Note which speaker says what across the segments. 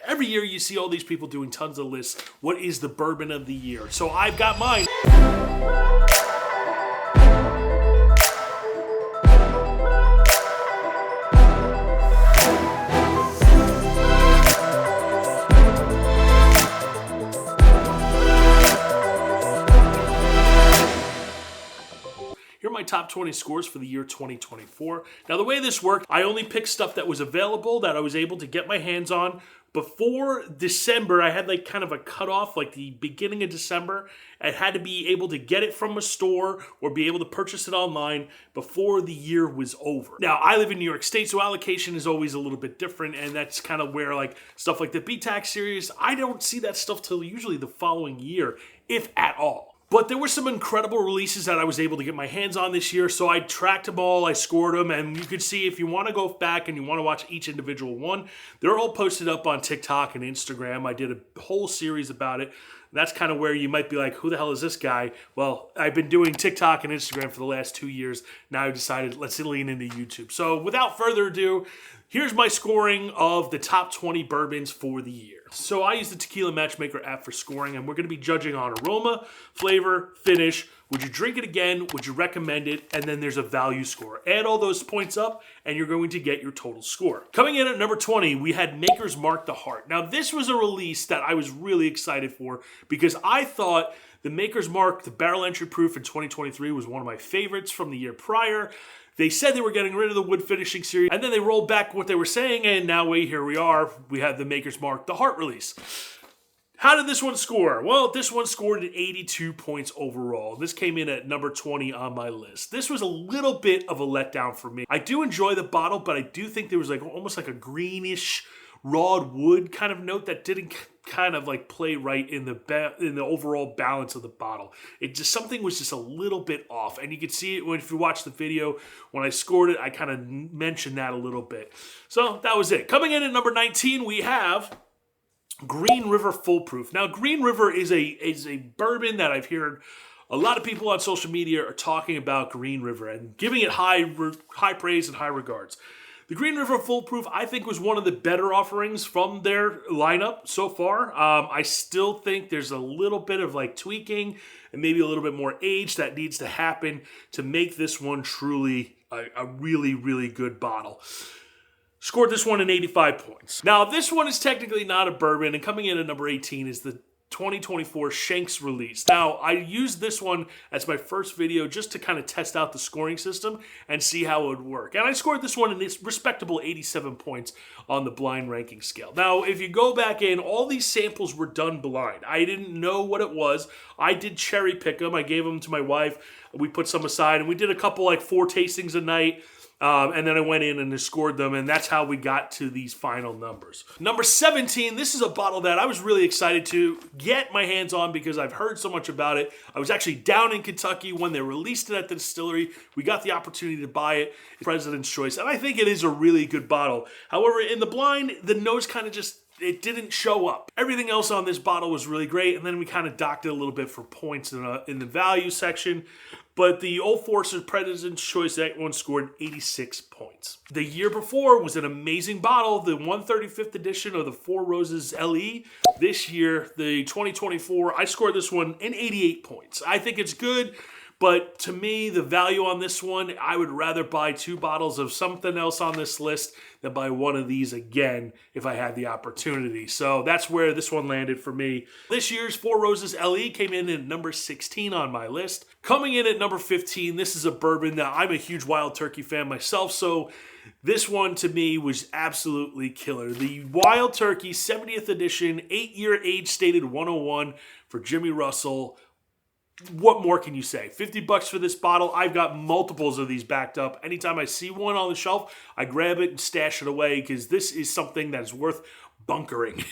Speaker 1: Every year you see all these people doing tons of lists. What is the bourbon of the year? So I've got mine. Here are my top 20 scores for the year 2024. Now, the way this worked, I only picked stuff that was available, that I was able to get my hands on. Before December, I had like kind of a cutoff, like the beginning of December. I had to be able to get it from a store or be able to purchase it online before the year was over. Now, I live in New York State, so allocation is always a little bit different, and that's kind of where like stuff like the BTAC series, I don't see that stuff till usually the following year, if at all. But there were some incredible releases that I was able to get my hands on this year, so I tracked them all, I scored them, and you could see if you want to go back and you want to watch each individual one, they're all posted up on TikTok and Instagram. I did a whole series about it. That's kind of where you might be like, who the hell is this guy? Well, I've been doing TikTok and Instagram for the last 2 years. Now I've decided let's lean into YouTube. So without further ado, here's my scoring of the top 20 bourbons for the year. So I use the Tequila Matchmaker app for scoring, and we're going to be judging on aroma, flavor, finish. Would you drink it again? Would you recommend it? And then there's a value score. Add all those points up, and you're going to get your total score. Coming in at number 20, we had Maker's Mark the Heart. Now, this was a release that I was really excited for because I thought the Maker's Mark, the barrel entry proof in 2023, was one of my favorites from the year prior. They said they were getting rid of the wood finishing series, and then they rolled back what they were saying, and now here we are. We have the Maker's Mark, the Heart release. How did this one score? Well, this one scored at 82 points overall. This came in at number 20 on my list. This was a little bit of a letdown for me. I do enjoy the bottle, but I do think there was like almost like a greenish rawed wood kind of note that didn't kind of like play right in the overall balance of the bottle. It just, something was just a little bit off, and you can see it if you watch the video. When I scored it, I kind of mentioned that a little bit. So that was it. Coming in at number 19, we have Green River Full Proof. Now, Green River is a bourbon that I've heard a lot of people on social media are talking about Green River and giving it high praise and high regards. The Green River Full Proof, I think, was one of the better offerings from their lineup so far. I still think there's a little bit of like tweaking and maybe a little bit more age that needs to happen to make this one truly a really, really good bottle. Scored this one in 85 points. Now, this one is technically not a bourbon, and coming in at number 18 is the 2024 Shanks release. Now, I used this one as my first video just to kind of test out the scoring system and see how it would work. And I scored this one in this respectable 87 points on the blind ranking scale. Now, if you go back in, all these samples were done blind. I didn't know what it was. I did cherry pick them. I gave them to my wife. We put some aside, and we did a couple, like 4 tastings a night. And then I went in and scored them, and that's how we got to these final numbers. Number 17, this is a bottle that I was really excited to get my hands on because I've heard so much about it. I was actually down in Kentucky when they released it at the distillery. We got the opportunity to buy it. It's President's Choice, and I think it is a really good bottle. However, in the blind, the nose kind of just, it didn't show up. Everything else on this bottle was really great, and then we kind of docked it a little bit for points in the value section. But the Old Forester President's Choice, that one scored 86 points. The year before was an amazing bottle, the 135th edition of the Four Roses LE. This year, the 2024, I scored this one in 88 points. I think it's good. But to me, the value on this one, I would rather buy 2 bottles of something else on this list than buy one of these again if I had the opportunity. So that's where this one landed for me. This year's Four Roses LE came in at number 16 on my list. Coming in at number 15, this is a bourbon that I'm a huge Wild Turkey fan myself, so this one to me was absolutely killer. The Wild Turkey 70th edition, 8-year age stated 101 for Jimmy Russell. What more can you say? $50 for this bottle. I've got multiples of these backed up. Anytime I see one on the shelf, I grab it and stash it away because this is something that is worth bunkering.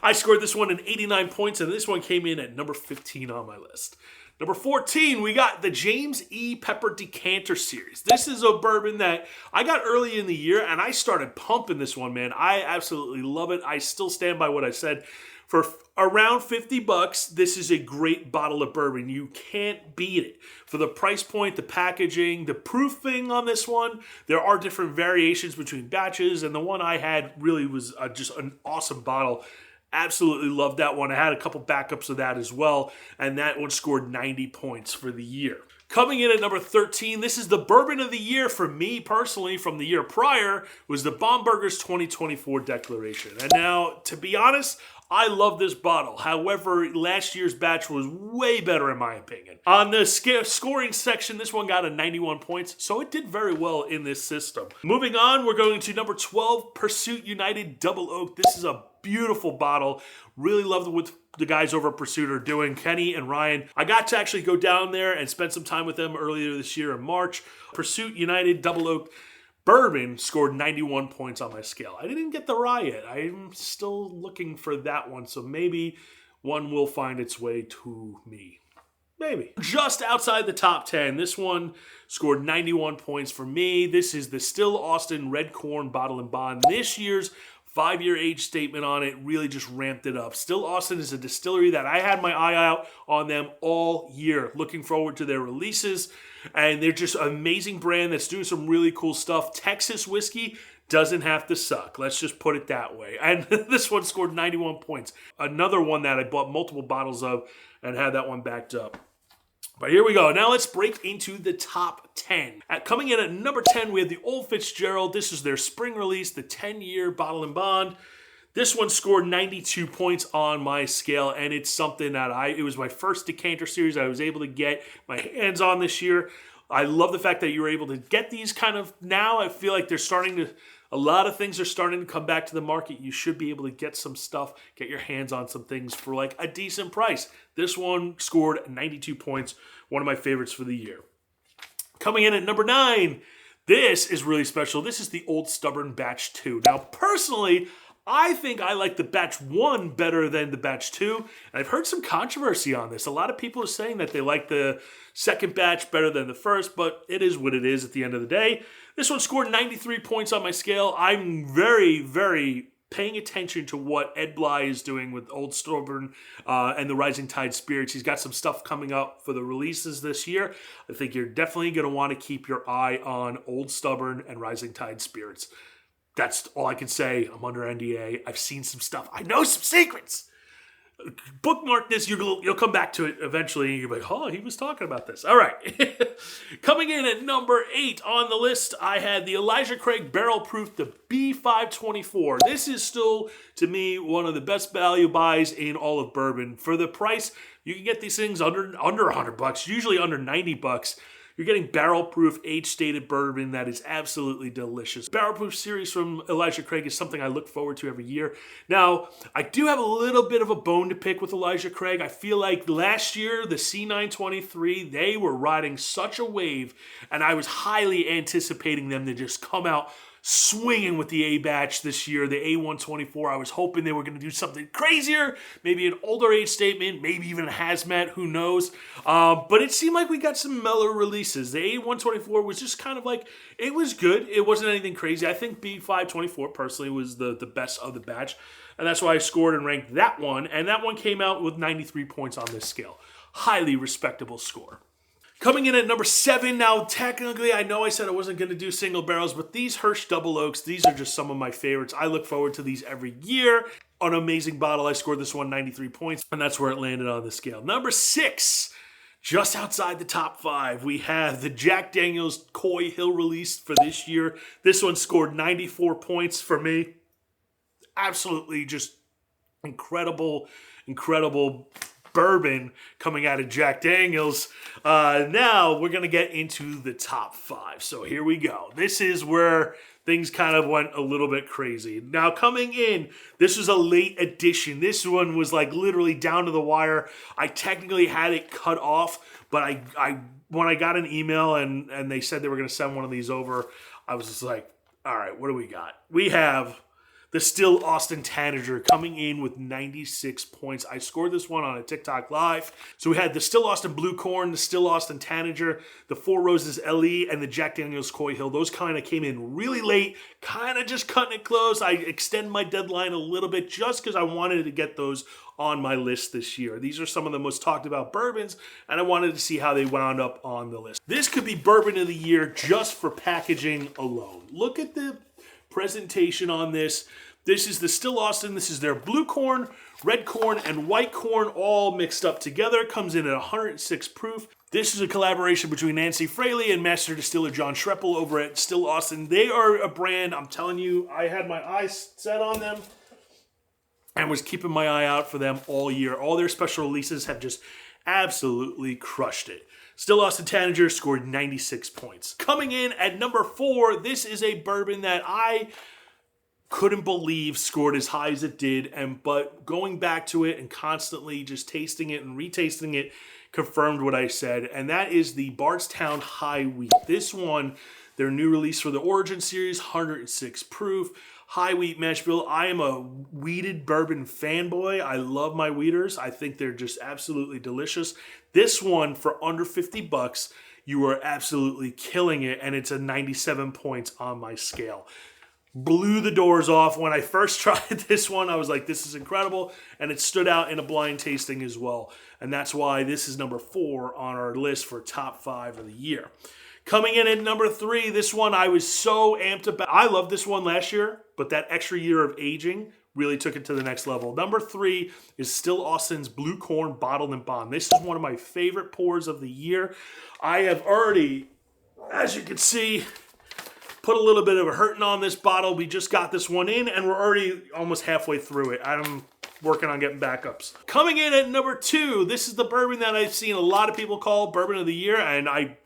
Speaker 1: I scored this one in 89 points, and this one came in at number 15 on my list. Number 14, we got the James E. Pepper Decanter Series. This is a bourbon that I got early in the year, and I started pumping this one, man. I absolutely love it. I still stand by what I said. For around $50, this is a great bottle of bourbon. You can't beat it. For the price point, the packaging, the proofing on this one, there are different variations between batches, and the one I had really was just an awesome bottle. Absolutely loved that one. I had a couple backups of that as well, and that one scored 90 points for the year. Coming in at number 13, this is the bourbon of the year for me personally from the year prior, was the Baumburger's 2024 Declaration. And now, to be honest, I love this bottle. However, last year's batch was way better in my opinion. On the scoring section, this one got a 91 points, so it did very well in this system. Moving on, we're going to number 12, Pursuit United Double Oak. This is a beautiful bottle. Really love what the guys over at Pursuit are doing, Kenny and Ryan. I got to actually go down there and spend some time with them earlier this year in March. Pursuit United Double Oak Bourbon scored 91 points on my scale. I didn't get the Riot. I'm still looking for that one, so maybe one will find its way to me. Maybe. Just outside the top 10, this one scored 91 points for me. This is the Still Austin Red Corn Bottle and Bond. This year's 5-year age statement on it really just ramped it up. Still Austin is a distillery that I had my eye out on them all year. Looking forward to their releases. And they're just an amazing brand that's doing some really cool stuff. Texas whiskey doesn't have to suck. Let's just put it that way. And this one scored 91 points. Another one that I bought multiple bottles of and had that one backed up. But here we go. Now let's break into the top 10. Coming in at number 10, we have the Old Fitzgerald. This is their spring release, the 10-year Bottle and Bond. This one scored 92 points on my scale, and it's something that it was my first decanter series I was able to get my hands on this year. I love the fact that you were able to get these kind of now. I feel like a lot of things are starting to come back to the market. You should be able to get some stuff, get your hands on some things for like a decent price. This one scored 92 points, one of my favorites for the year. Coming in at number 9, this is really special. This is the Old Stubborn Batch 2. Now, personally, I think I like the Batch 1 better than the Batch 2. And I've heard some controversy on this. A lot of people are saying that they like the second batch better than the first, but it is what it is at the end of the day. This one scored 93 points on my scale. I'm very, very paying attention to what Ed Bly is doing with Old Stubborn and the Rising Tide Spirits. He's got some stuff coming up for the releases this year. I think you're definitely going to want to keep your eye on Old Stubborn and Rising Tide Spirits. That's all I can say. I'm under NDA. I've seen some stuff. I know some secrets. Bookmark this. You'll come back to it eventually. You'll be like, oh, he was talking about this. All right. Coming in at number 8 on the list, I had the Elijah Craig Barrel Proof, the B524. This is still, to me, one of the best value buys in all of bourbon. For the price, you can get these things under $100, usually under $90. You're getting barrel-proof, age-stated bourbon that is absolutely delicious. Barrel-proof series from Elijah Craig is something I look forward to every year. Now, I do have a little bit of a bone to pick with Elijah Craig. I feel like last year, the C923, they were riding such a wave, and I was highly anticipating them to just come out swinging with the A batch this year, the A124. I was hoping they were going to do something crazier, maybe an older age statement, maybe even a hazmat, who knows. But it seemed like we got some mellow releases. The A124 was just kind of like, it was good. It wasn't anything crazy. I think B524 personally was the best of the batch, and that's why I scored and ranked that one, and that one came out with 93 points on this scale. Highly respectable score. Coming in at number 7, now technically I know I said I wasn't going to do single barrels, but these Hirsch Double Oaks, these are just some of my favorites. I look forward to these every year. An amazing bottle. I scored this one 93 points, and that's where it landed on the scale. Number 6, just outside the top 5, we have the Jack Daniel's Coy Hill release for this year. This one scored 94 points for me. Absolutely just incredible bourbon coming out of Jack Daniel's. Now we're going to get into the top 5. So here we go. This is where things kind of went a little bit crazy. Now coming in, this was a late edition. This one was like literally down to the wire. I technically had it cut off, but I when I got an email and they said they were going to send one of these over, I was just like, all right, what do we got? We have the Still Austin Tanager coming in with 96 points. I scored this one on a TikTok live. So we had the Still Austin Blue Corn, the Still Austin Tanager, the Four Roses LE, and the Jack Daniel's Coy Hill. Those kind of came in really late, kind of just cutting it close. I extend my deadline a little bit just because I wanted to get those on my list this year. These are some of the most talked about bourbons, and I wanted to see how they wound up on the list. This could be Bourbon of the Year just for packaging alone. Look at the presentation on this. This is the Still Austin. This is their blue corn, red corn, and white corn all mixed up together. Comes in at 106 proof. This is a collaboration between Nancy Fraley and master distiller John Schreppel over at Still Austin. They are a brand, I'm telling you, I had my eyes set on them and was keeping my eye out for them all year. All their special releases have just absolutely crushed it. Still Austin Tanager scored 96 points. Coming in at number 4, this is a bourbon that I couldn't believe scored as high as it did, but going back to it and constantly just tasting it and retasting it confirmed what I said, and that is the Bardstown High Wheat. This one, their new release for the Origin Series, 106 proof. High wheat mash bill. I am a wheated bourbon fanboy. I love my wheaters. I think they're just absolutely delicious. This one for under $50, you are absolutely killing it, and it's a 97 points on my scale. Blew the doors off when I first tried this one. I was like, this is incredible, and it stood out in a blind tasting as well, and that's why this is number 4 on our list for top 5 of the year. Coming in at number 3, this one I was so amped about. I loved this one last year, but that extra year of aging really took it to the next level. Number 3 is Still Austin's Blue Corn Bottled and Bond. This is one of my favorite pours of the year. I have already, as you can see, put a little bit of a hurting on this bottle. We just got this one in, and we're already almost halfway through it. I'm working on getting backups. Coming in at number 2, this is the bourbon that I've seen a lot of people call Bourbon of the Year, and I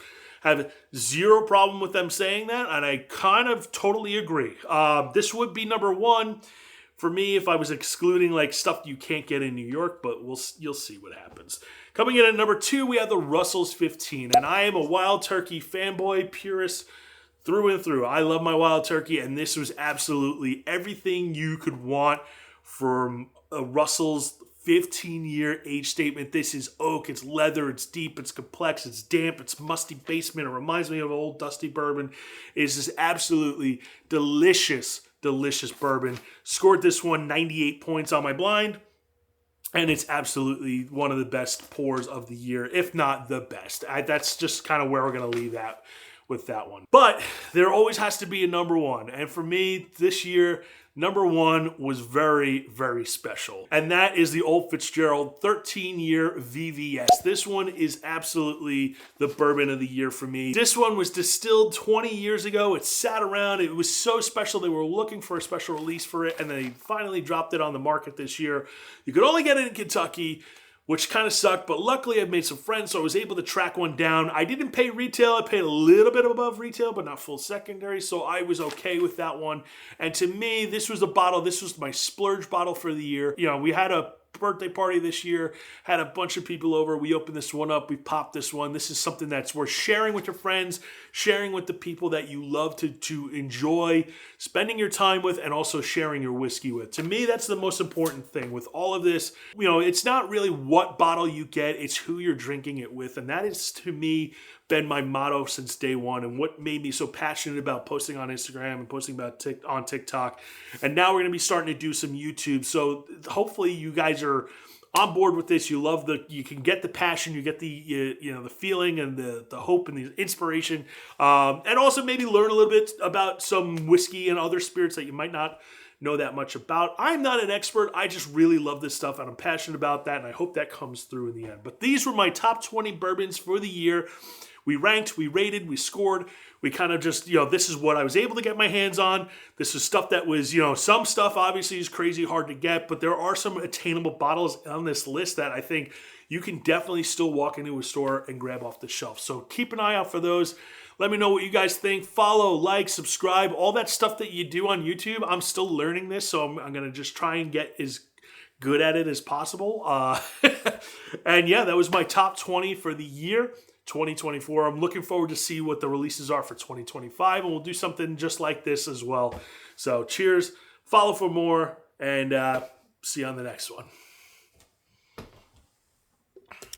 Speaker 1: have zero problem with them saying that, and I kind of totally agree. This would be number 1 for me if I was excluding like stuff you can't get in New York, but you'll see what happens. Coming in at number 2, we have the Russell's 15, and I am a Wild Turkey fanboy, purist through and through. I love my Wild Turkey, and this was absolutely everything you could want from a Russell's 15-year age statement. This is oak, it's leather, it's deep, it's complex, it's damp, it's musty basement. It reminds me of old dusty bourbon. It's this absolutely delicious, delicious bourbon. Scored this one 98 points on my blind, and it's absolutely one of the best pours of the year, if not the best. That's just kind of where we're going to leave that with that one. But there always has to be a number 1, and for me this year, number 1 was very, very special. And that is the Old Fitzgerald 13-year VVS. This one is absolutely the bourbon of the year for me. This one was distilled 20 years ago. It sat around. It was so special. They were looking for a special release for it, and they finally dropped it on the market this year. You could only get it in Kentucky, which kind of sucked, but luckily I've made some friends, so I was able to track one down. I didn't pay retail. I paid a little bit above retail, but not full secondary, so I was okay with that one. And to me, this was a bottle. This was my splurge bottle for the year. You know, we had a birthday party this year, had a bunch of people over. We opened this one up. We popped this one. This is something that's worth sharing with your friends, sharing with the people that you love to enjoy spending your time with, and also sharing your whiskey with. To me, that's the most important thing with all of this. You know, it's not really what bottle you get, it's who you're drinking it with. And that is, to me, been my motto since day one, and what made me so passionate about posting on Instagram and posting about on TikTok. And now we're going to be starting to do some YouTube. So hopefully you guys are on board with this. You love you can get the passion, you get the the feeling and the hope and the inspiration, and also maybe learn a little bit about some whiskey and other spirits that you might not know that much about. I'm not an expert. I just really love this stuff, and I'm passionate about that, and I hope that comes through in the end. But these were my top 20 bourbons for the year. We ranked, we rated, we scored. We kind of just, this is what I was able to get my hands on. This is stuff that was, some stuff obviously is crazy hard to get, but there are some attainable bottles on this list that I think you can definitely still walk into a store and grab off the shelf. So keep an eye out for those. Let me know what you guys think. Follow, like, subscribe, all that stuff that you do on YouTube. I'm still learning this, so I'm going to just try and get as good at it as possible. And yeah, that was my top 20 for the year 2024. I'm looking forward to see what the releases are for 2025, and we'll do something just like this as well. So cheers. Follow for more, and see you on the next one.